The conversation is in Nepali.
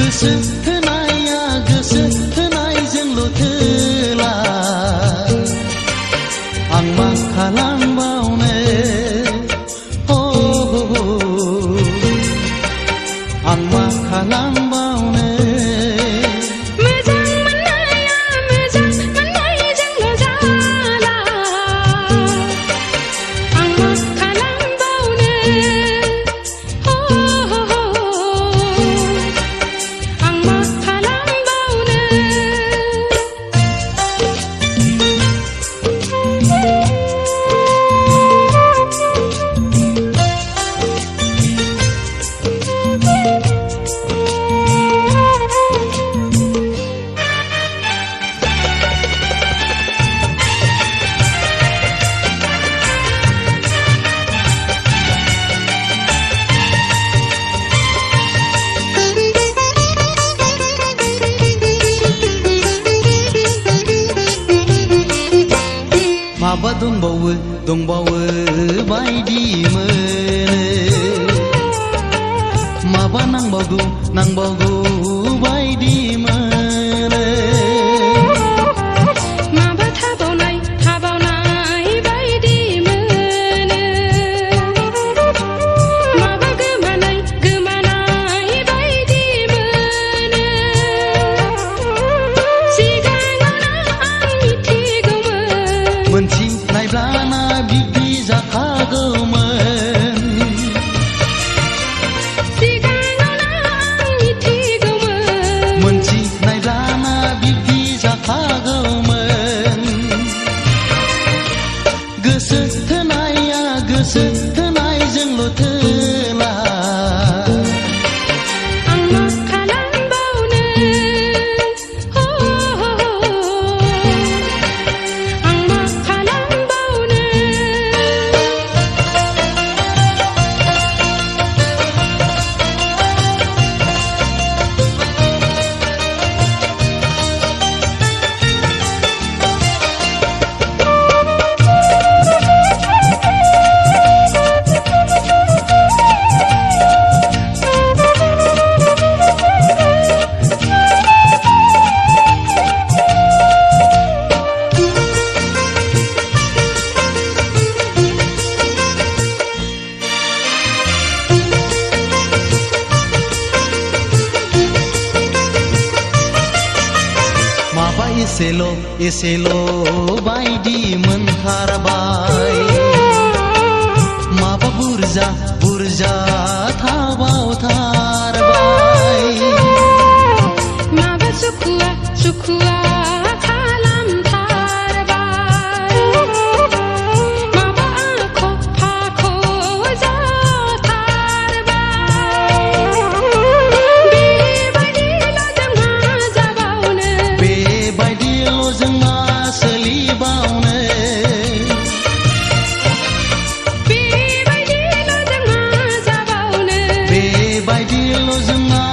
गोसो थोनाया गोसो थोनायजोंल' थोला आं मा खालामबावनो आं मा खालामबावनो मोजां मोननाया मोजां मोननायजोंल' जाला आं मा खालामबावनो आं मा खालामबावनो माबा दंबावो बायदि मोनो माबा नांबावगौ बायदि मोनो माबा थाबावनाय बायदि मोनो माबा गोमानाय बायदि मोनो सिगाङावनो आं मिथिगौमोन मोनथिनायब्लाना बिब्दि जाखागौमोन सिगाङावनो आं मिथिगौमोन मोनथिनायब्लाना बिब्दि जाखागौमोन गोसो थोनाया गोसो थोनायजोंल' थोला आं मा खालामबावनो आं मा खालामबावनो माबा एसेल' बायदि मोनथारबाय माबा बुरजा थाबावथारबाय माबा सुखुआ खालामथारबाय माबा आख' फाख' जाथारबाय बेबायदिल' जोंहा सोलिबावनो बेबायदिल' जोंहा जाबावनो बेबायदिल' जोंहा